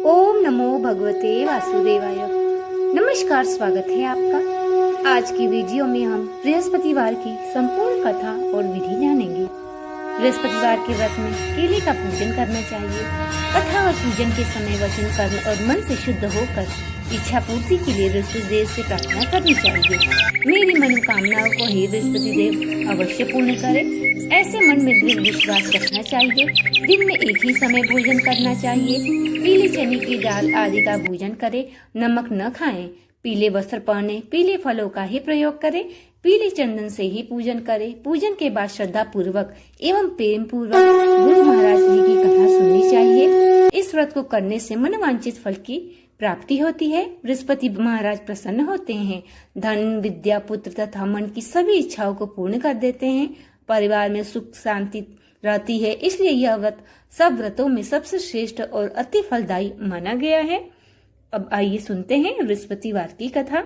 ओम नमो भगवते वासुदेवाय। नमस्कार, स्वागत है आपका। आज की वीडियो में हम बृहस्पतिवार की संपूर्ण कथा और विधि जानेंगे। बृहस्पतिवार के व्रत में केले का पूजन करना चाहिए। कथा और पूजन के समय वचन, कर्म और मन से शुद्ध होकर इच्छा पूर्ति के लिए बृहस्पति देव से प्रार्थना करनी चाहिए। मेरी मनोकामनाओं को हे बृहस्पति देव अवश्य पूर्ण करे, ऐसे मन में दृढ़ विश्वास रखना चाहिए। दिन में एक ही समय भोजन करना चाहिए। पीले चने की दाल आदि का भोजन करे, नमक न खाएं, पीले वस्त्र पहने, पीले फलों का ही प्रयोग करें, पीले चंदन से ही पूजन करें। पूजन के बाद श्रद्धा पूर्वक एवं प्रेम पूर्वक गुरु महाराज जी की कथा सुननी चाहिए। इस व्रत को करने से मनोवांछित फल की प्राप्ति होती है। बृहस्पति महाराज प्रसन्न होते हैं, धन, विद्या, पुत्र तथा मन की सभी इच्छाओं को पूर्ण कर देते हैं। परिवार में सुख शांति रहती है, इसलिए यह व्रत सब व्रतों में सबसे श्रेष्ठ और अति फलदायी माना गया है। अब आइए सुनते हैं बृहस्पतिवार की कथा।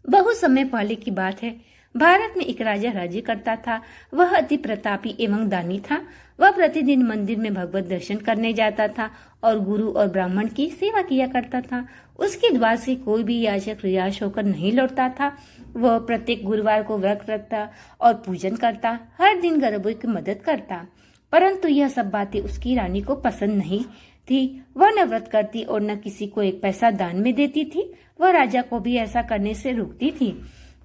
बहुत समय पहले की बात है। भारत में एक राजा राज्य करता था। वह अति प्रतापी एवं दानी था। वह प्रतिदिन मंदिर में भगवत दर्शन करने जाता था और गुरु और ब्राह्मण की सेवा किया करता था। उसके द्वार से कोई भी याचक निराश होकर नहीं लौटता था। वह प्रत्येक गुरुवार को व्रत रखता और पूजन करता, हर दिन गरीबों की मदद करता। परंतु यह सब बातें उसकी रानी को पसंद नहीं थी। वह न व्रत करती और न किसी को एक पैसा दान में देती थी। वह राजा को भी ऐसा करने से रोकती थी।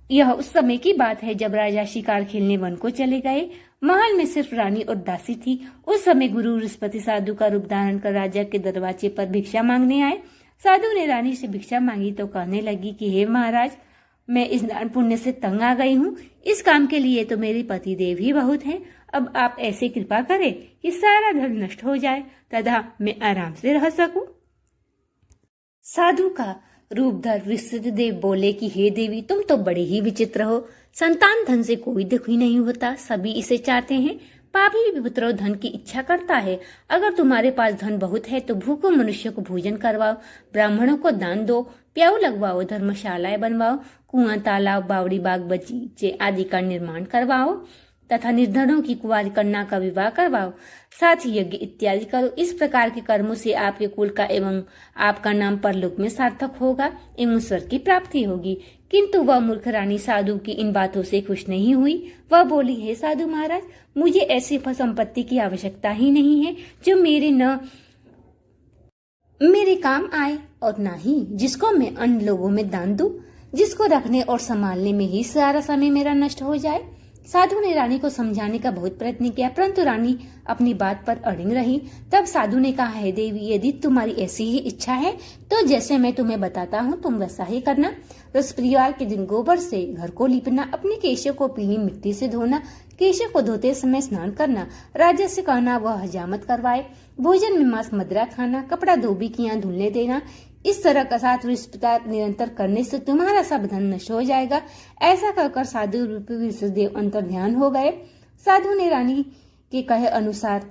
यह उस समय की बात है जब राजा शिकार खेलने वन को चले गए। महल में सिर्फ रानी और दासी थी। उस समय गुरु बृहस्पति साधु का रूप धारण कर राजा के दरवाजे पर भिक्षा मांगने आए। साधु ने रानी से भिक्षा मांगी तो कहने लगी कि हे महाराज, मैं इस दान पुण्य से तंग आ गई हूँ। इस काम के लिए तो मेरे पति देव ही बहुत हैं। अब आप ऐसे कृपा करें कि सारा धन नष्ट हो जाए तथा मैं आराम से रह सकूं। साधु का रूप धर बृहस्पति देव बोले कि हे देवी, तुम तो बड़े ही विचित्र हो। संतान धन से कोई दुखी नहीं होता, सभी इसे चाहते हैं। पापी भी पुत्रों धन की इच्छा करता है। अगर तुम्हारे पास धन बहुत है तो भूखों मनुष्य को भोजन करवाओ, ब्राह्मणों को दान दो, प्याऊ लगवाओ, धर्मशालाएं बनवाओ, कुआं, तालाब, बावड़ी, बाग, बगीचे आदि का निर्माण करवाओ तथा निर्धनों की कुंवारी कन्या का विवाह करवाओ, साथ ही यज्ञ इत्यादि करो। इस प्रकार के कर्मों से आपके कुल का एवं आपका नाम परलोक में सार्थक होगा एवं स्वर्ग की प्राप्ति होगी। किंतु वह मूर्ख रानी साधु की इन बातों से खुश नहीं हुई। वह बोली, हे साधु महाराज, मुझे ऐसी संपत्ति की आवश्यकता ही नहीं है जो मेरे काम आए और न ही जिसको मैं अन्य लोगों में दान दूं, जिसको रखने और संभालने में ही सारा समय मेरा नष्ट हो जाए। साधु ने रानी को समझाने का बहुत प्रयत्न किया, परंतु रानी अपनी बात पर अड़िग रही। तब साधु ने कहा, हे देवी, यदि तुम्हारी ऐसी ही इच्छा है तो जैसे मैं तुम्हें बताता हूँ तुम वैसा ही करना। बृहस्पतिवार के दिन गोबर से घर को लीपना, अपने केशों को पीली मिट्टी से धोना, केशों को धोते समय स्नान करना, राजा से कहना वह हजामत करवाए, भोजन में मांस मदिरा खाना, कपड़ा धोबी की यहाँ धुलने देना। इस तरह का 7 बृहस्पतिवार निरंतर करने से तुम्हारा सब धन नष्ट हो जाएगा। ऐसा कहकर साधु रूपी बृहस्पतिदेव अंतर ध्यान हो गए। साधु ने रानी के कहे अनुसार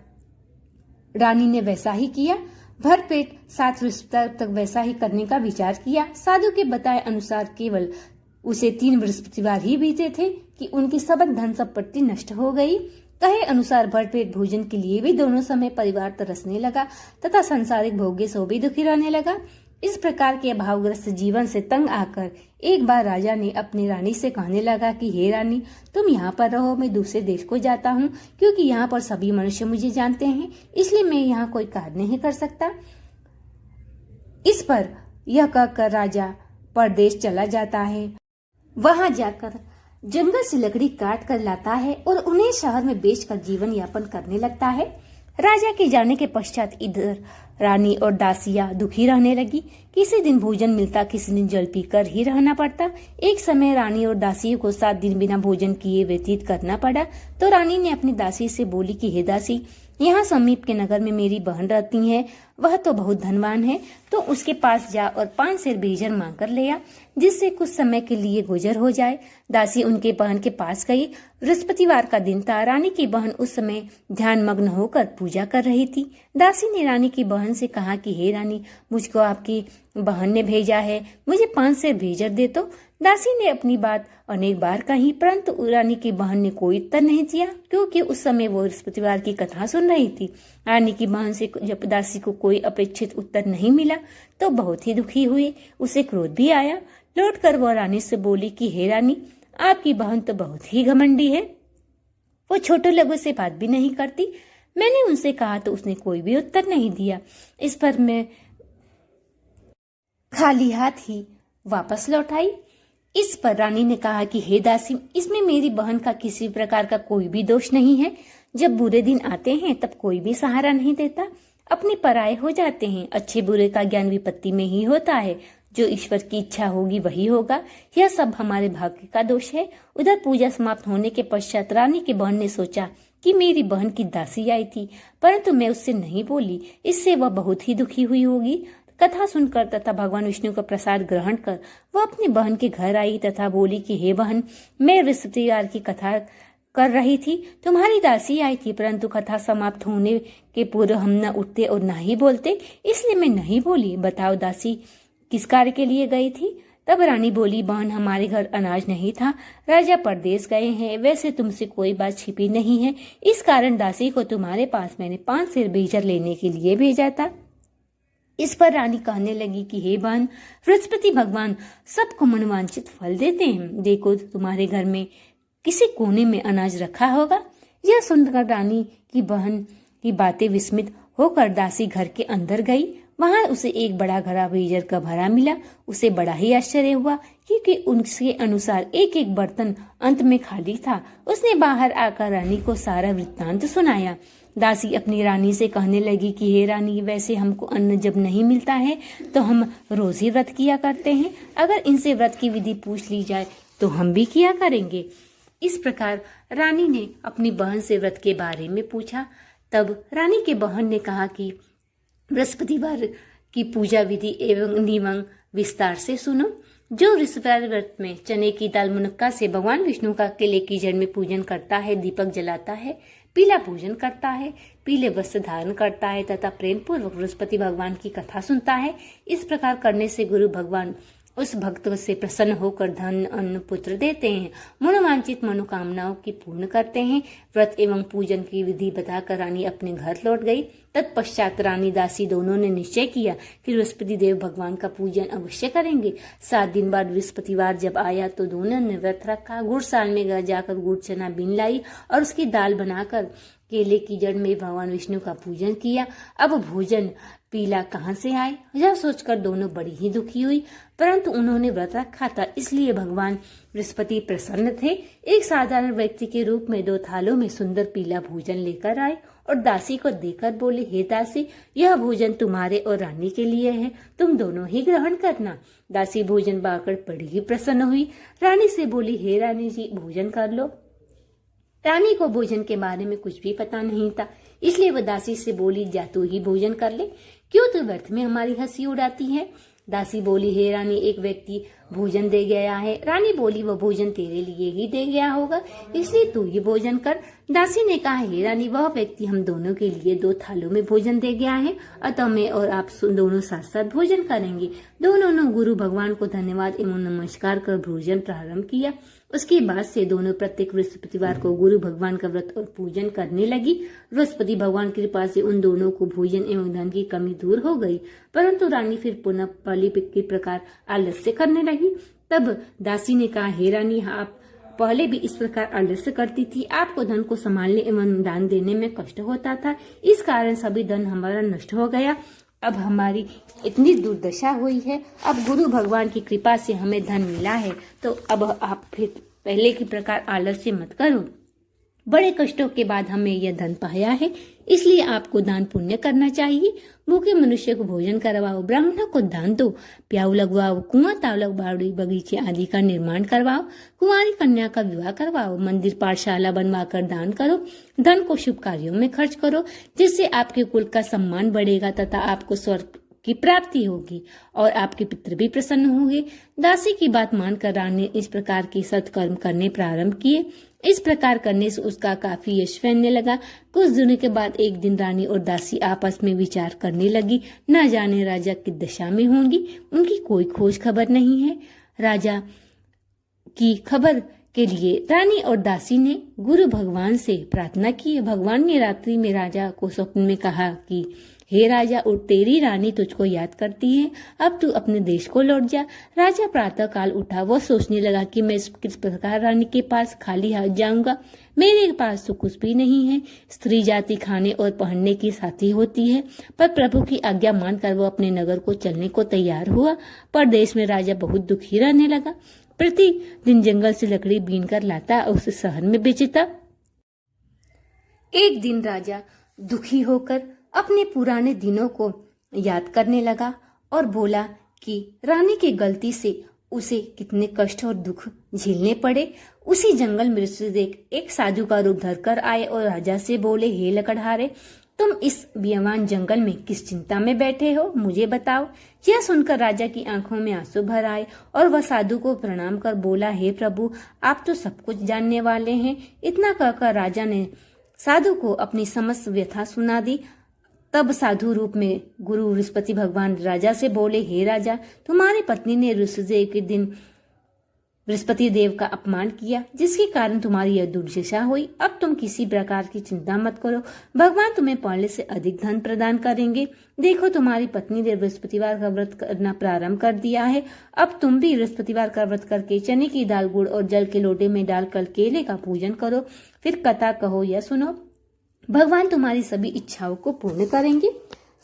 रानी ने वैसा ही किया। भर पेट 7 बृहस्पतिवार तक वैसा ही करने का विचार किया। साधु के बताए अनुसार केवल उसे 3 बृहस्पतिवार ही बीते थे कि उनकी सब धन संपत्ति नष्ट हो गई। कहे अनुसार भरपेट भोजन के लिए भी दोनों समय परिवार तरसने लगा तथा सांसारिक भोग्य से भी दुखी रहने लगा। इस प्रकार के अभावग्रस्त जीवन से तंग आकर एक बार राजा ने अपनी रानी से कहने लगा कि हे रानी, तुम यहाँ पर रहो, मैं दूसरे देश को जाता हूँ, क्योंकि यहाँ पर सभी मनुष्य मुझे जानते हैं, इसलिए मैं यहाँ कोई कार्य नहीं कर सकता। इस पर यह कहकर राजा परदेश चला जाता है। वहां जाकर जंगल से लकड़ी काट कर लाता है और उन्हें शहर में बेचकर जीवन यापन करने लगता है। राजा के जाने के पश्चात इधर रानी और दासियां दुखी रहने लगी। किसी दिन भोजन मिलता, किसी दिन जल पीकर ही रहना पड़ता। एक समय रानी और दासियों को 7 दिन बिना भोजन किए व्यतीत करना पड़ा। तो रानी ने अपनी दासी से बोली कि हे दासी, यहाँ समीप के नगर में मेरी बहन रहती है, वह तो बहुत धनवान है, तो उसके पास जा और 5 सेर बेजर मांग कर ले आ, जिससे कुछ समय के लिए गुजर हो जाए। दासी उनके बहन के पास गई। बृहस्पतिवार का दिन था। रानी की बहन उस समय ध्यान मग्न होकर पूजा कर रही थी। दासी ने रानी की बहन से कहा कि हे रानी, मुझको आपकी बहन ने भेजा है, मुझे 5 सेर बेजर दे दो। दासी ने अपनी बात अनेक बार कही, परंतु रानी की बहन ने कोई उत्तर नहीं दिया, क्योंकि उस समय वो बृहस्पतिवार की कथा सुन रही थी। रानी की बहन से जब दासी को कोई अपेक्षित उत्तर नहीं मिला तो बहुत ही दुखी हुई। उसे क्रोध भी आया। लौटकर वह रानी से बोली कि हे रानी, आपकी बहन तो बहुत ही घमंडी है, वो छोटे लोगों से बात भी नहीं करती। मैंने उनसे कहा तो उसने कोई भी उत्तर नहीं दिया। इस पर मैं खाली हाथ ही वापस लौट आई। इस पर रानी ने कहा कि हे दासी, इसमें मेरी बहन का किसी प्रकार का कोई भी दोष नहीं है। जब बुरे दिन आते हैं तब कोई भी सहारा नहीं देता, अपने पराये हो जाते हैं। अच्छे बुरे का ज्ञान विपत्ति में ही होता है, जो ईश्वर की इच्छा होगी वही होगा। यह सब हमारे भाग्य का दोष है। उधर पूजा समाप्त होने के पश्चात रानी की बहन ने सोचा कि मेरी बहन की दासी आई थी, परंतु मैं उससे नहीं बोली, इससे वह बहुत ही दुखी हुई होगी। कथा सुनकर तथा भगवान विष्णु का प्रसाद ग्रहण कर वह अपनी बहन के घर आई तथा बोली कि हे बहन, मैं बृहस्पतिवार की कथा कर रही थी, तुम्हारी दासी आई थी, परंतु कथा समाप्त होने के पूर्व हम न उठते और न ही बोलते, इसलिए मैं नहीं बोली। बताओ दासी किस कार्य के लिए गई थी? तब रानी बोली, बहन, हमारे घर अनाज नहीं था, राजा परदेश गए हैं। वैसे तुमसे कोई बात छिपी नहीं है, इस कारण दासी को तुम्हारे पास मैंने 5 सेर बीजर लेने के लिए भेजा था। इस पर रानी कहने लगी कि हे बहन, बृहस्पति भगवान सबको मनवांचित फल देते हैं। देखो तुम्हारे घर में किसी कोने में अनाज रखा होगा। यह सुनकर रानी की बहन की बातें विस्मित होकर दासी घर के अंदर गई। वहां उसे एक बड़ा घड़ा बीजर का भरा मिला। उसे बड़ा ही आश्चर्य हुआ, क्योंकि उनके अनुसार एक एक बर्तन अंत में खाली था। उसने बाहर आकर रानी को सारा वृत्तांत सुनाया। दासी अपनी रानी से कहने लगी कि हे रानी, वैसे हमको अन्न जब नहीं मिलता है तो हम रोज ही व्रत किया करते हैं। अगर इनसे व्रत की विधि पूछ ली जाए तो हम भी किया करेंगे। इस प्रकार रानी ने अपनी बहन से व्रत के बारे में पूछा। तब रानी के बहन ने कहा कि बृहस्पतिवार की पूजा विधि एवं नियम विस्तार से सुनो। जो बृहस्पतिवार व्रत में चने की दाल मुनक्का से भगवान विष्णु का केले की जड़ में पूजन करता है, दीपक जलाता है, पीला पूजन करता है, पीले वस्त्र धारण करता है तथा प्रेम पूर्वक बृहस्पति भगवान की कथा सुनता है, इस प्रकार करने से गुरु भगवान उस भक्त से प्रसन्न होकर धन अन्न पुत्र देते हैं, मनोवांछित मनोकामनाओं की पूर्ण करते हैं। व्रत एवं पूजन की विधि बताकर रानी अपने घर लौट गई। तत्पश्चात रानी दासी दोनों ने निश्चय किया कि बृहस्पति देव भगवान का पूजन अवश्य करेंगे। 7 दिन बाद बृहस्पतिवार जब आया तो दोनों ने व्रत रखा। गुड़साल में जाकर गुड़ चना बीन लाई और उसकी दाल बनाकर केले की जड़ में भगवान विष्णु का पूजन किया। अब भोजन पीला कहाँ से आए, यह सोचकर दोनों बड़ी ही दुखी हुई, परंतु उन्होंने व्रत रखा था, इसलिए भगवान बृहस्पति प्रसन्न थे। एक साधारण व्यक्ति के रूप में 2 थालों में सुंदर पीला भोजन लेकर आए और दासी को देकर बोले, हे दासी, यह भोजन तुम्हारे और रानी के लिए है, तुम दोनों ही ग्रहण करना। दासी भोजन पाकर बड़ी ही प्रसन्न हुई। रानी से बोली, हे रानी जी, भोजन कर लो। रानी को भोजन के बारे में कुछ भी पता नहीं था, इसलिए वह दासी से बोली, जा तू ही भोजन कर ले, क्यों तू व्यर्थ में हमारी हंसी उड़ाती है। दासी बोली, हे रानी, एक व्यक्ति भोजन दे गया है। रानी बोली, वह भोजन तेरे लिए ही दे गया होगा, इसलिए तू ही भोजन कर। दासी ने कहा, हे रानी, वह व्यक्ति हम दोनों के लिए 2 थालों में भोजन दे गया है, अतः मैं और आप दोनों साथ साथ भोजन करेंगे। दोनों ने गुरु भगवान को धन्यवाद एवं नमस्कार कर भोजन प्रारंभ किया। उसके बाद से दोनों प्रत्येक बृहस्पतिवार को गुरु भगवान का व्रत और पूजन करने लगी। बृहस्पति भगवान की कृपा से उन दोनों को भोजन एवं धन की कमी दूर हो गई, परंतु रानी फिर पुनः पहले के प्रकार आलस्य करने लगी। तब दासी ने कहा, हे रानी, आप पहले भी इस प्रकार आलस्य करती थी, आपको धन को संभालने एवं दान देने में कष्ट होता था, इस कारण सभी धन हमारा नष्ट हो गया। अब हमारी इतनी दुर्दशा हुई है, अब गुरु भगवान की कृपा से हमें धन मिला है, तो अब आप फिर पहले की प्रकार आलस्य मत करो। बड़े कष्टों के बाद हमें यह धन पाया है, इसलिए आपको दान पुण्य करना चाहिए। भूखे मनुष्य को भोजन करवाओ, ब्राह्मणों को दान दो, प्याऊ लगवाओ, कुआं तालाब बाड़ी बगीचे आदि का निर्माण करवाओ, कुंवारी कन्या का विवाह करवाओ, मंदिर पाठशाला बनवाकर दान करो, धन को शुभ कार्यों में खर्च करो, जिससे आपके कुल का सम्मान बढ़ेगा तथा आपको स्वर्ग की प्राप्ति होगी और आपके पितृ भी प्रसन्न होंगे। दासी की बात मानकर रानी ने इस प्रकार के सत्कर्म करने प्रारंभ किए। इस प्रकार करने से उसका काफी यश फैलने लगा। कुछ दिनों के बाद एक दिन रानी और दासी आपस में विचार करने लगी, न जाने राजा किस दशा में होंगी, उनकी कोई खोज खबर नहीं है। राजा की खबर के लिए रानी और दासी ने गुरु भगवान से प्रार्थना की। भगवान ने रात्रि में राजा को स्वप्न में कहा कि हे राजा, उठ, तेरी रानी तुझको याद करती है, अब तू अपने देश को लौट जा। राजा प्रातः काल उठा। वह सोचने लगा कि मैं किस प्रकार रानी के पास खाली हाथ जाऊंगा। मेरे पास तो कुछ भी नहीं है। स्त्री जाति खाने और पहनने की साथी होती है। पर प्रभु की आज्ञा मानकर वो अपने नगर को चलने को तैयार हुआ। परदेश में राजा बहुत दुखी रहने लगा। प्रतिदिन जंगल से लकड़ी बीन कर लाता और उसे शहर में बेचता। एक दिन राजा दुखी होकर अपने पुराने दिनों को याद करने लगा और बोला कि रानी की गलती से उसे कितने कष्ट और दुख झेलने पड़े। उसी जंगल में ऋषिदेव एक साधु का रूप धरकर आए और राजा से बोले, हे लकड़हारे, तुम इस बेईमान जंगल में किस चिंता में बैठे हो, मुझे बताओ। यह सुनकर राजा की आंखों में आंसू भर आए और वह साधु को प्रणाम कर बोला, हे प्रभु, आप तो सब कुछ जानने वाले हैं। इतना कहकर राजा ने साधु को अपनी समस्त व्यथा सुना दी। तब साधु रूप में गुरु बृहस्पति भगवान राजा से बोले, हे राजा, तुम्हारी पत्नी ने ऋषिदेव के दिन बृहस्पति देव का अपमान किया, जिसके कारण तुम्हारी यह दुर्दशा हुई। अब तुम किसी प्रकार की चिंता मत करो, भगवान तुम्हें पहले से अधिक धन प्रदान करेंगे। देखो, तुम्हारी पत्नी ने बृहस्पतिवार का व्रत करना प्रारंभ कर दिया है। अब तुम भी बृहस्पतिवार का व्रत करके चने की दाल, गुड़ और जल के लोटे में डालकर केले का पूजन करो। फिर कथा कहो या सुनो, भगवान तुम्हारी सभी इच्छाओं को पूर्ण करेंगे।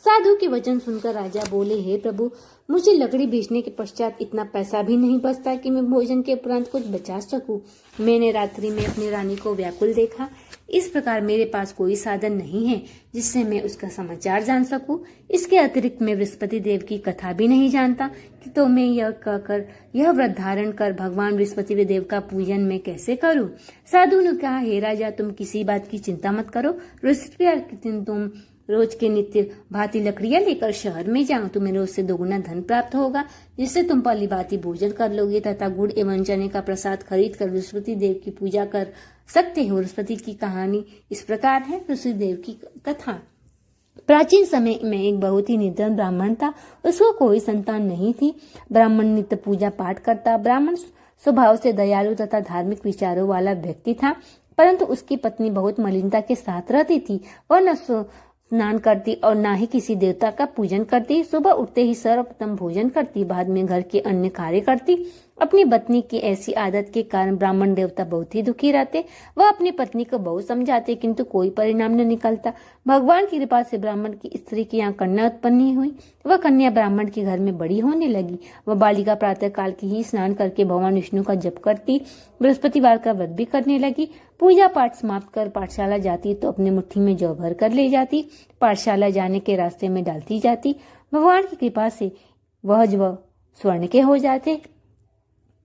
साधु के वचन सुनकर राजा बोले, हे प्रभु, मुझे लकड़ी बेचने के पश्चात इतना पैसा भी नहीं बचता कि मैं भोजन के उपरांत कुछ बचा सकूं। मैंने रात्रि में अपनी रानी को व्याकुल देखा। इस प्रकार मेरे पास कोई साधन नहीं है जिससे मैं उसका समाचार जान सकूं। इसके अतिरिक्त मैं बृहस्पति देव की कथा भी नहीं जानता कि तो मैं यह कहकर यह व्रत धारण कर भगवान बृहस्पति देव का पूजन मैं कैसे करूं। साधु ने कहा, हे राजा, तुम किसी बात की चिंता मत करो। बृहस्पतिवार के दिन तुम रोज के नित्य भांति लकड़ियां लेकर शहर में जाओ। तुम्हें रोज से दोगुना धन प्राप्त होगा, जिससे तुम पहली भांति भोजन कर लोगे तथा गुड़ एवं चने का प्रसाद खरीद कर बृहस्पति देव की पूजा कर सकते हो। बृहस्पति की कहानी इस प्रकार है। बृहस्पति देव की कथा। प्राचीन समय में एक बहुत ही निर्धन ब्राह्मण था। उसको कोई संतान नहीं थी। ब्राह्मण नित्य पूजा पाठ करता। ब्राह्मण स्वभाव से दयालु तथा धार्मिक विचारों वाला व्यक्ति था, परंतु उसकी पत्नी बहुत मलिनता के साथ रहती थी। वह न स्नान करती और ना ही किसी देवता का पूजन करती। सुबह उठते ही सर्वप्रथम भोजन करती, बाद में घर के अन्य कार्य करती। अपनी पत्नी की ऐसी आदत के कारण ब्राह्मण देवता बहुत ही दुखी रहते। वह अपनी पत्नी को बहुत समझाते, किंतु कोई परिणाम न निकलता। भगवान की कृपा से ब्राह्मण की स्त्री की यहाँ कन्या उत्पन्न हुई। वह कन्या ब्राह्मण के घर में बड़ी होने लगी। वह बालिका प्रातः काल की ही स्नान करके भगवान विष्णु का जप करती, बृहस्पतिवार का व्रत भी करने लगी। पूजा पाठ समाप्त कर पाठशाला जाती तो अपनी मुट्ठी में जौ भर कर ले जाती। पाठशाला जाने के रास्ते में डालती जाती। भगवान की कृपा से वह जौ स्वर्ण के हो जाते।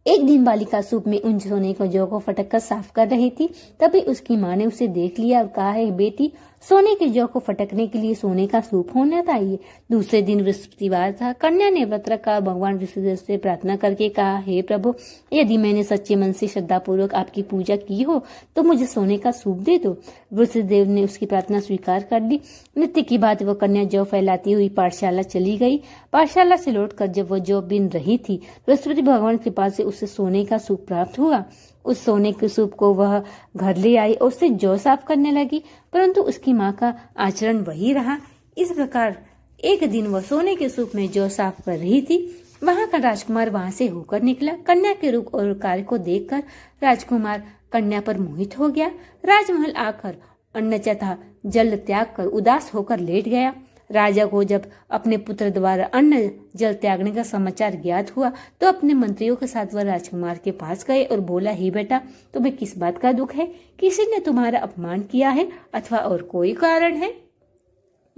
एक दिन बालिका सूप में उन सोने को जौ को फटक कर साफ कर रही थी। तभी उसकी माँ ने उसे देख लिया और कहा, है बेटी, सोने के जौ को फटकने के लिए सोने का सूप होना चाहिए। दूसरे दिन बृहस्पतिवार था। कन्या ने व्रत रखा। भगवान विष्णु से प्रार्थना करके कहा, हे प्रभु, यदि मैंने सच्चे मन से श्रद्धापूर्वक आपकी पूजा की हो तो मुझे सोने का सूप दे दो। बृहस्पतिदेव ने उसकी प्रार्थना स्वीकार कर ली। नित्य की बात वह कन्या जौ फैलाती हुई पाठशाला चली गई। पाठशाला से लौटकर जब वह जौ बीन रही थी, बृहस्पति भगवान की कृपा से उसे सोने का सूप प्राप्त हुआ। उस सोने के सूप को वह घर ले आई और उससे जौ साफ करने लगी, परंतु उसकी माँ का आचरण वही रहा। इस प्रकार एक दिन वह सोने के सूप में जौ साफ कर रही थी। वहां का राजकुमार वहां से होकर निकला। कन्या के रूप और कार्य को देखकर राजकुमार कन्या पर मोहित हो गया। राजमहल आकर अन्न तथा जल त्याग कर उदास होकर लेट गया। राजा को जब अपने पुत्र द्वारा अन्न जल त्यागने का समाचार ज्ञात हुआ तो अपने मंत्रियों के साथ वह राजकुमार के पास गए और बोला, हे बेटा, तुम्हें किस बात का दुख है? किसी ने तुम्हारा अपमान किया है अथवा और कोई कारण है?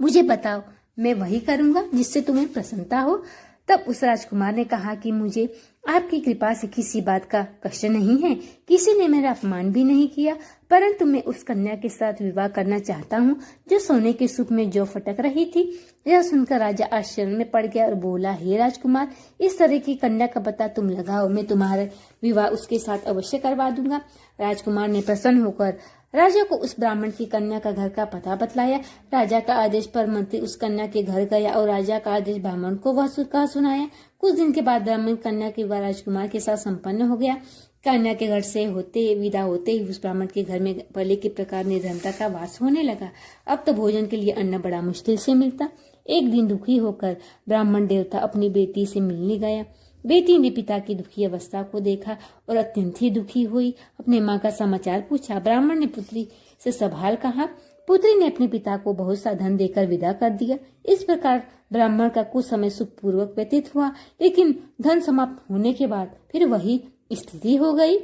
मुझे बताओ, मैं वही करूंगा जिससे तुम्हें प्रसन्नता हो। तब उस राजकुमार ने कहा कि मुझे आपकी कृपा से किसी बात का कष्ट नहीं है। किसी ने मेरा अपमान भी नहीं किया, परंतु मैं उस कन्या के साथ विवाह करना चाहता हूँ जो सोने के सूप में जौ फटक रही थी। यह सुनकर राजा आश्चर्य में पड़ गया और बोला, हे राजकुमार, इस तरह की कन्या का पता तुम लगाओ, मैं तुम्हारा विवाह उसके साथ अवश्य करवा दूंगा। राजकुमार ने प्रसन्न होकर राजा को उस ब्राह्मण की कन्या का घर का पता बतलाया। राजा का आदेश पर मंत्री उस कन्या के घर गया और राजा का आदेश ब्राह्मण को वह कहा सुनाया। कुछ दिन के बाद ब्राह्मण कन्या के विवाह राजकुमार के साथ संपन्न हो गया। कन्या के घर से विदा होते ही उस ब्राह्मण के घर में पहले के प्रकार निर्धनता का वास होने लगा। अब तो भोजन के लिए अन्न बड़ा मुश्किल से मिलता। एक दिन दुखी होकर ब्राह्मण देवता अपनी बेटी से मिलने गया। बेटी ने पिता की दुखी अवस्था को देखा और अत्यंत ही दुखी हुई। अपने माँ का समाचार पूछा। ब्राह्मण ने पुत्री से सब हाल कहा। पुत्री ने अपने पिता को बहुत सा धन देकर विदा कर दिया। इस प्रकार ब्राह्मण का कुछ समय सुखपूर्वक व्यतीत हुआ, लेकिन धन समाप्त होने के बाद फिर वही स्थिति हो गई।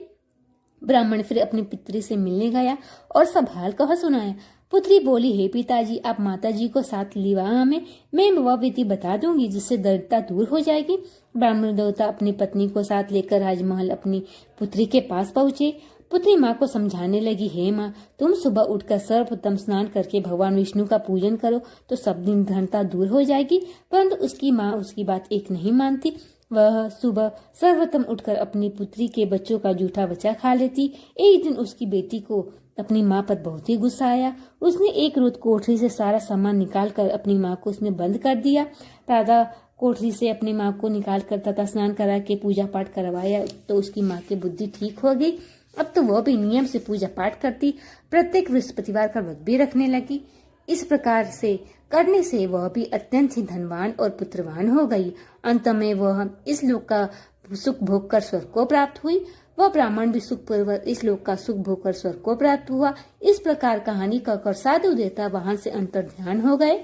ब्राह्मण फिर अपनी पुत्री से मिलने गया और सब हाल कहा सुनाया। पुत्री बोली, हे पिताजी, आप माताजी को साथ लिवा में मैं वह विधि बता दूंगी जिससे दरिद्रता दूर हो जाएगी। ब्राह्मण देवता अपनी पत्नी को साथ लेकर राजमहल अपनी पुत्री के पास पहुंचे। पुत्री माँ को समझाने लगी, हे माँ, तुम सुबह उठकर सर्वप्रथम स्नान करके भगवान विष्णु का पूजन करो तो सब दिन धनता दूर हो जाएगी। परंतु उसकी माँ उसकी बात एक नहीं मानती। वह सुबह सर्वप्रथम उठकर अपनी पुत्री के बच्चों का जूठा बच्चा खा लेती। एक दिन उसकी बेटी को अपनी माँ पर बहुत ही गुस्सा आया। उसने एक रोज कोठरी से सारा सामान निकालकर अपनी माँ को उसमें बंद कर दिया। प्रातः कोठरी से अपनी माँ को निकाल कर तथा स्नान करा के पूजा पाठ करवाया तो उसकी माँ की बुद्धि ठीक हो गई। अब तो वह भी नियम से पूजा पाठ करती, प्रत्येक बृहस्पतिवार का व्रत भी रखने लगी। इस प्रकार से करने से वह भी अत्यंत ही धनवान और पुत्रवान हो गई। अंत में वह इस लोक का सुख भोग कर स्वर्ग को प्राप्त हुई। वह ब्राह्मण भी सुखपूर्वक इस लोक का सुख भोग कर स्वर्ग को प्राप्त हुआ। इस प्रकार कहानी कहकर साधु देवता वहां से अंतर्ध्यान हो गए।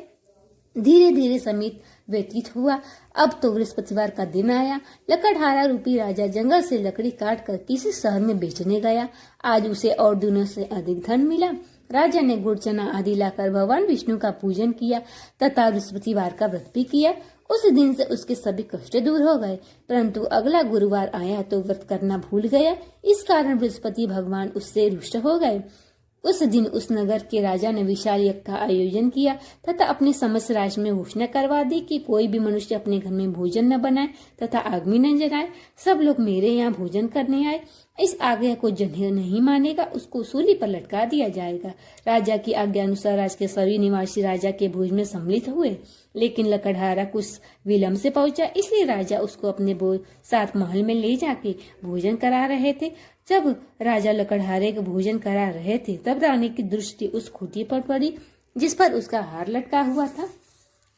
धीरे धीरे समित व्यतीत हुआ। अब तो बृहस्पतिवार का दिन आया। लकड़हारा रूपी राजा जंगल से लकड़ी काट कर किसी शहर में बेचने गया। आज उसे और दिनों से अधिक धन मिला। राजा ने गुड़ चना आदि लाकर भगवान विष्णु का पूजन किया तथा बृहस्पतिवार का व्रत भी किया। उस दिन से उसके सभी कष्ट दूर हो गए। परंतु अगला गुरुवार आया तो व्रत करना भूल गया। इस कारण बृहस्पति भगवान उससे रुष्ट हो गए। उस दिन उस नगर के राजा ने विशाल यज्ञ का आयोजन किया तथा अपने समस्त राज्य में घोषणा करवा दी कि कोई भी मनुष्य अपने घर में भोजन न बनाए तथा आग भी न जलाए। सब लोग मेरे यहाँ भोजन करने आए। इस आज्ञा को जो नहीं मानेगा उसको सूली पर लटका दिया जाएगा। राजा की आज्ञा अनुसार राज्य के सभी निवासी राजा के भोज में सम्मिलित हुए, लेकिन लकड़हारा कुछ विलम्ब से पहुंचा, इसलिए राजा उसको अपने साथ महल में ले जाके भोजन करा रहे थे। जब राजा लकड़हारे के भोजन करा रहे थे तब रानी की दृष्टि उस खूंटी पर पड़ी जिस पर उसका हार लटका हुआ था।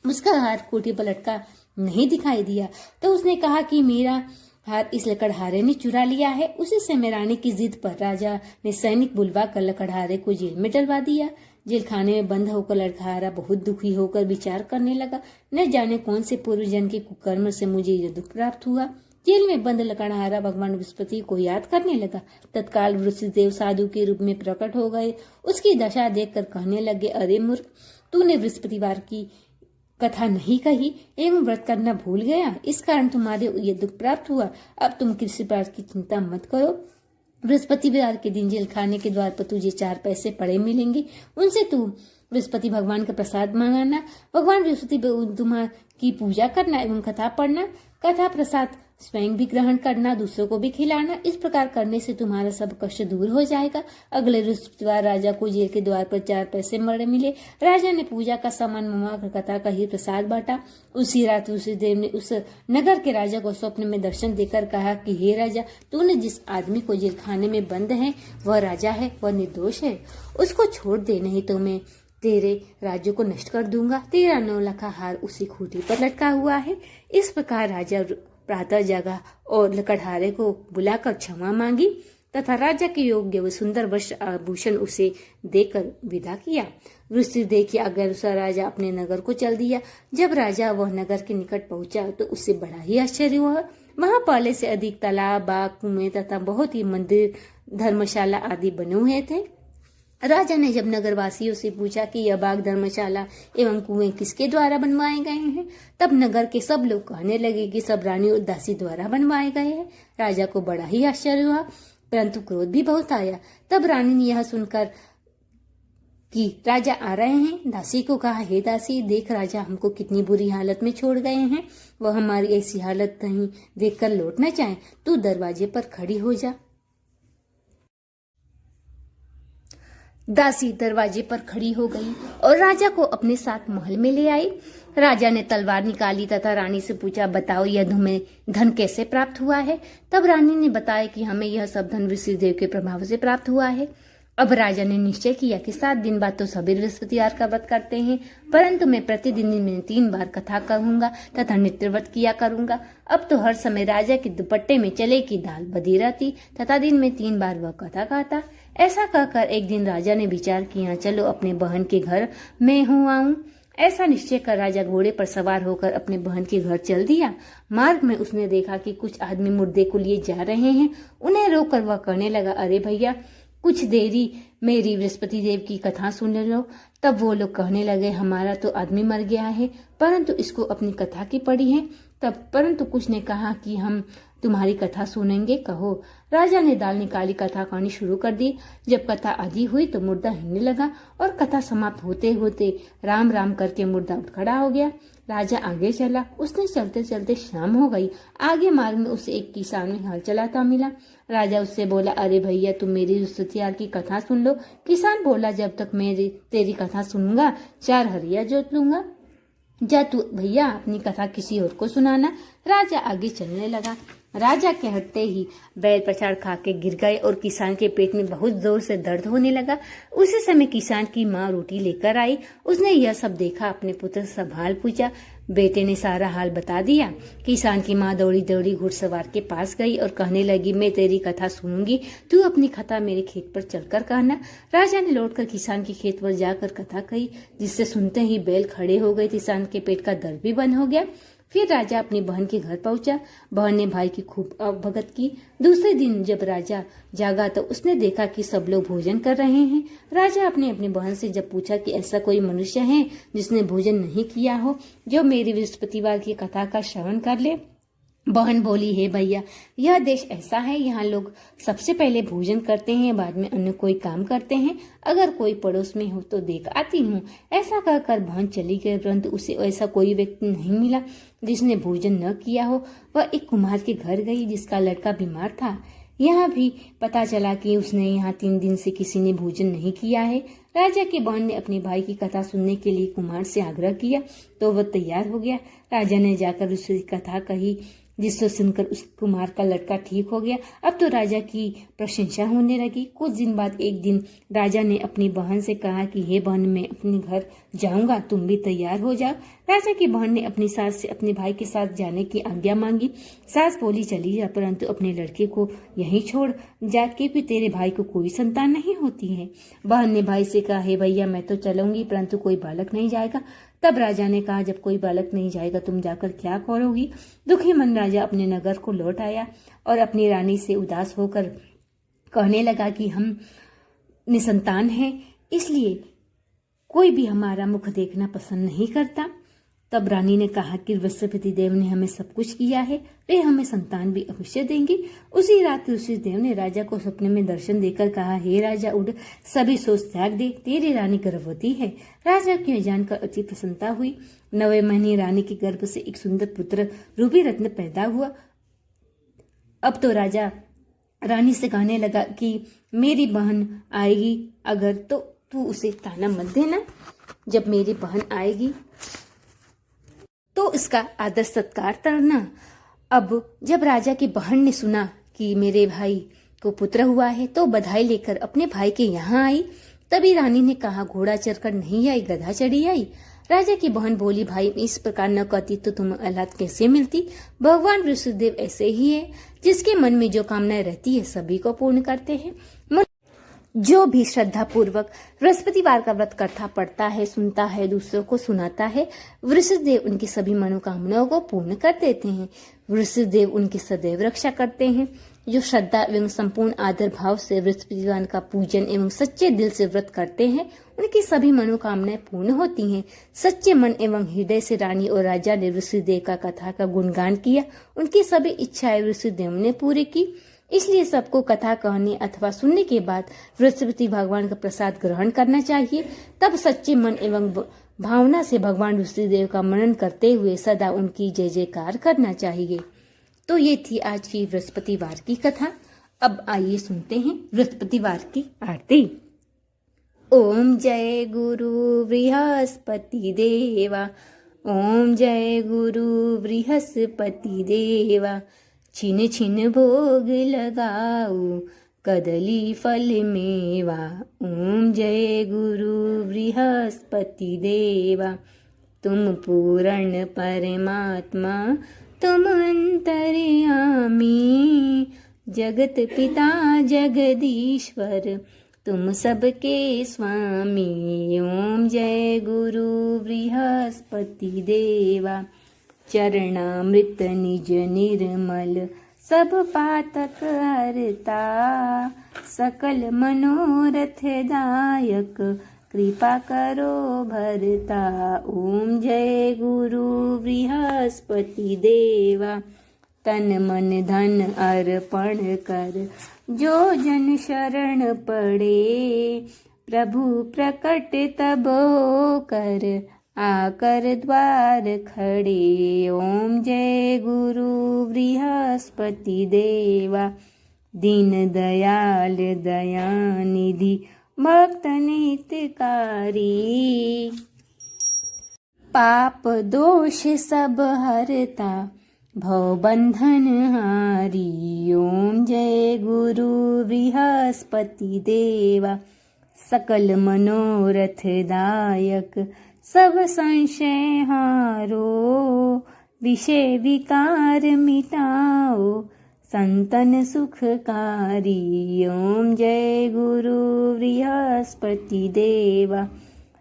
उसका हार खूंटी पर लटका नहीं दिखाई दिया तो उसने कहा कि मेरा हार इस लकड़हारे ने चुरा लिया है। उसी समय रानी की जिद पर राजा ने सैनिक बुलवा कर लकड़हारे को जेल में डलवा दिया। जेल खाने में बंद होकर लकड़हारा बहुत दुखी होकर विचार करने लगा, न जाने कौन से पूर्वजन के कुकर्म से मुझे यह दुख प्राप्त हुआ। जेल में बंद लकड़हारा भगवान बृहस्पति को याद करने लगा। तत्काल वृषदेव साधु के रूप में प्रकट हो गए। उसकी दशा देखकर कहने लगे, अरे मूर्ख, तूने बृहस्पतिवार की कथा नहीं कही एवं व्रत करना भूल गया, इस कारण तुम्हारे ये दुख प्राप्त हुआ। अब तुम किसी बात की चिंता मत करो। बृहस्पतिवार के दिन जेल खाने के द्वार पर तुझे 4 पैसे पड़े मिलेंगे, उनसे तू बृहस्पति भगवान का प्रसाद मंगाना। भगवान बृहस्पति तुम्हारी की पूजा करना एवं कथा पढ़ना। कथा प्रसाद स्वयं भी ग्रहण करना, दूसरों को भी खिलाना। इस प्रकार करने से तुम्हारा सब कष्ट दूर हो जाएगा। अगले बृहस्पतिवार राजा को जेल के द्वार पर 4 पैसे मड़े मिले। राजा ने पूजा का सामान मंगवाकर कथा का ही प्रसाद बांटा। उसी रात वृषदेव ने उस नगर के राजा को स्वप्न में दर्शन देकर कहा कि हे राजा, तूने जिस आदमी को जेल खाने में बंद है वह राजा है, वह निर्दोष है, उसको छोड़ दे, नहीं तो मैं तेरे राज्य को नष्ट कर दूंगा। तेरा 9 लाख हार उसी खूंटी पर लटका हुआ है। इस प्रकार राजा प्रातः जगा और लकड़हारे को बुलाकर क्षमा मांगी तथा राजा के योग्य व सुंदर वस्त्र आभूषण उसे देकर विदा किया। वृषदेव की आज्ञा अनुसार राजा अपने नगर को चल दिया। जब राजा वह नगर के निकट पहुंचा तो उससे बड़ा ही आश्चर्य हुआ। वहां पहले से अधिक तालाब, बाग, कुएं तथा बहुत ही मंदिर, धर्मशाला आदि बने हुए थे। राजा ने जब नगरवासियों से पूछा कि यह बाग, धर्मशाला एवं कुएं किसके द्वारा बनवाए गए हैं, तब नगर के सब लोग कहने लगे कि सब रानी और दासी द्वारा बनवाए गए हैं। राजा को बड़ा ही आश्चर्य हुआ, परंतु क्रोध भी बहुत आया। तब रानी ने यह सुनकर कि राजा आ रहे हैं, दासी को कहा, हे दासी, देख राजा हमको कितनी बुरी हालत में छोड़ गए हैं। वह हमारी ऐसी हालत नहीं देखकर लौटना चाहे, तू दरवाजे पर खड़ी हो जा। दासी दरवाजे पर खड़ी हो गई और राजा को अपने साथ महल में ले आई। राजा ने तलवार निकाली तथा रानी से पूछा, बताओ यह तुम्हें धन कैसे प्राप्त हुआ है। तब रानी ने बताया कि हमें यह सब धन ऋषिदेव के प्रभाव से प्राप्त हुआ है। अब राजा ने निश्चय किया कि 7 दिन बाद तो सभी बृहस्पतिवार का व्रत करते हैं, परंतु मैं प्रतिदिन में 3 बार कथा कहूंगा तथा नित्य व्रत किया करूंगा। अब तो हर समय राजा के दुपट्टे में चले की दाल बधी रहती तथा दिन में 3 बार वह कथा कहता। ऐसा कहकर एक दिन राजा ने विचार किया, चलो अपने बहन के घर मैं हूँ आऊं। ऐसा निश्चय कर राजा घोड़े पर सवार होकर अपने बहन के घर चल दिया। मार्ग में उसने देखा कि कुछ आदमी मुर्दे को लिए जा रहे हैं। उन्हें रोककर वह कहने लगा, अरे भैया कुछ देरी मेरी बृहस्पति देव की कथा सुन लो। तब वो लोग कहने लगे, हमारा तो आदमी मर गया है परंतु इसको अपनी कथा की पड़ी है। परंतु कुछ ने कहा कि हम तुम्हारी कथा सुनेंगे, कहो। राजा ने दाल निकाली कथा कहनी शुरू कर दी। जब कथा आधी हुई तो मुर्दा हिलने लगा और कथा समाप्त होते होते राम राम करके मुर्दा उठ खड़ा हो गया। राजा आगे चला। उसने चलते चलते शाम हो गई। आगे मार्ग में उसे एक किसान में हल चलाता मिला। राजा उससे बोला, अरे भैया तुम मेरी बृहस्पतिवार की कथा सुन लो। किसान बोला, जब तक मैं तेरी कथा सुनूंगा 4 हरिया जोत लूंगा। जा तू भैया अपनी कथा किसी और को सुनाना। राजा आगे चलने लगा। राजा के हटते ही बैल पछाड़ खा के गिर गए और किसान के पेट में बहुत जोर से दर्द होने लगा। उसी समय किसान की माँ रोटी लेकर आई। उसने यह सब देखा, अपने पुत्र से सवाल पूछा। बेटे ने सारा हाल बता दिया। किसान की माँ दौड़ी दौड़ी घुड़सवार के पास गई और कहने लगी, मैं तेरी कथा सुनूंगी, तू अपनी कथा मेरे खेत पर चलकर कहना। राजा ने लौटकर किसान के खेत पर जाकर कथा कही, जिससे सुनते ही बैल खड़े हो गए। किसान के पेट का दर्द भी बंद हो गया। फिर राजा अपनी बहन के घर पहुंचा। बहन ने भाई की खूब भगत की। दूसरे दिन जब राजा जागा तो उसने देखा कि सब लोग भोजन कर रहे हैं। राजा अपनी बहन से जब पूछा कि ऐसा कोई मनुष्य है जिसने भोजन नहीं किया हो, जो मेरी बृहस्पतिवार की कथा का श्रवण कर ले। बहन बोली, हे भैया यह देश ऐसा है, यहाँ लोग सबसे पहले भोजन करते हैं, बाद में अन्य कोई काम करते हैं। अगर कोई पड़ोस में हो तो देख आती हूँ। ऐसा कहकर बहन चली गई, परंतु उसे ऐसा कोई व्यक्ति नहीं मिला जिसने भोजन न किया हो। वह एक कुम्हार के घर गई जिसका लड़का बीमार था। यहाँ भी पता चला कि उसने यहाँ 3 दिन से किसी ने भोजन नहीं किया है। राजा की बहन ने अपने भाई की कथा सुनने के लिए कुम्हार से आग्रह किया तो वह तैयार हो गया। राजा ने जाकर उसे कथा कही, जिससे सुनकर उस कुम्हार का लड़का ठीक हो गया। अब तो राजा की प्रशंसा होने लगी। कुछ दिन बाद एक दिन राजा ने अपनी बहन से कहा कि हे बहन, मैं अपने घर जाऊंगा, तुम भी तैयार हो जाओ। राजा की बहन ने अपनी सास से अपने भाई के साथ जाने की आज्ञा मांगी। सास बोली, चली जा, परंतु अपने लड़के को यहीं छोड़ जा, क्योंकि तेरे भाई को कोई संतान नहीं होती है। बहन ने भाई से कहा, हे भैया मैं तो चलूंगी, परंतु कोई बालक नहीं जाएगा। तब राजा ने कहा, जब कोई बालक नहीं जाएगा तुम जाकर क्या करोगी। दुखी मन राजा अपने नगर को लौट आया और अपनी रानी से उदास होकर कहने लगा कि हम निसंतान हैं, इसलिए कोई भी हमारा मुख देखना पसंद नहीं करता। तब रानी ने कहा कि बृहस्पति देव ने हमें सब कुछ किया है, वे हमें संतान भी अवश्य देंगे। उसी रात ऋषि देव ने राजा को सपने में दर्शन देकर कहा, हे राजा उठ, सभी सोच त्याग दे, तेरी रानी गर्भवती है। राजा को यह जानकर अति प्रसन्नता हुई। 9वें महीने रानी के गर्भ से एक सुंदर पुत्र रूबी रत्न पैदा हुआ। अब तो राजा रानी से कहने लगा कि मेरी बहन आएगी अगर तो तू उसे ताना मत देना। जब मेरी बहन आएगी तो इसका आदर सत्कार करना। अब जब राजा की बहन ने सुना कि मेरे भाई को पुत्र हुआ है तो बधाई लेकर अपने भाई के यहाँ आई। तभी रानी ने कहा, घोड़ा चढ़कर नहीं आई, गधा चढ़ी आई। राजा की बहन बोली, भाई इस प्रकार न कहती तो तुम्हें औलाद कैसे मिलती। भगवान बृहस्पतिदेव ऐसे ही है, जिसके मन में जो कामनाएं रहती है सभी को पूर्ण करते हैं। जो भी श्रद्धा पूर्वक बृहस्पतिवार का व्रत कथा पढ़ता है, सुनता है, दूसरों को सुनाता है, बृहस्पतिदेव उनकी सभी मनोकामनाओं को पूर्ण कर देते हैं। बृहस्पतिदेव उनकी सदैव रक्षा करते हैं। जो श्रद्धा एवं संपूर्ण आदर भाव से बृहस्पतिवार का पूजन एवं सच्चे दिल से व्रत करते हैं, उनकी सभी मनोकामनाएं पूर्ण होती हैं। सच्चे मन एवं हृदय से रानी और राजा ने बृहस्पतिदेव का कथा का गुणगान किया। उनकी सभी इच्छाएं बृहस्पतिदेव ने पूरी की। इसलिए सबको कथा कहने अथवा सुनने के बाद बृहस्पति भगवान का प्रसाद ग्रहण करना चाहिए। तब सच्चे मन एवं भावना से भगवान बृहस्पतिदेव का मनन करते हुए सदा उनकी जय जयकार करना चाहिए। तो ये थी आज की बृहस्पतिवार की कथा। अब आइए सुनते हैं बृहस्पतिवार की आरती। ओम जय गुरु बृहस्पति देवा, ओम जय गुरु बृहस्पति देवा, छिन छिन भोग लगाओ कदली फल मेवा। ओम जय गुरु बृहस्पति देवा, तुम पूर्ण परमात्मा तुम अंतर्यामी, जगत पिता जगदीश्वर तुम सबके स्वामी। ओम जय गुरु बृहस्पति देवा, चरणामृत निज निर्मल सब पातक हरता, सकल मनोरथ दायक कृपा करो भरता। ओम जय गुरु बृहस्पति देवा, तन मन धन अर्पण कर जो जन शरण पड़े, प्रभु प्रकट तब होकर आकर द्वार खड़े। ओम जय गुरु बृहस्पति देवा, दीन दयाल दयानिधि भक्त नितकारी, पाप दोष सब हरता भव बंधन हारी। ओम जय गुरु बृहस्पति देवा, सकल मनोरथ दायक सब संशय हारो, विषय विकार मिटाओ संतन सुखकारी। ओम जय गुरु बृहस्पति देवा,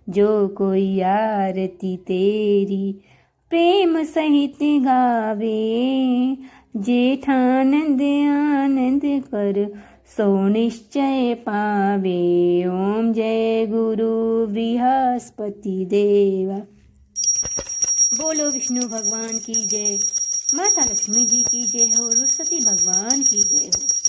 जो कोई आरती तेरी प्रेम सहित गावे, जेठानंद आनंद कर सो निश्चय पावे। ओम जय गुरु बृहस्पति देवा। बोलो विष्णु भगवान की जय, माता लक्ष्मी जी की जय हो, सरस्वती भगवान की जय हो।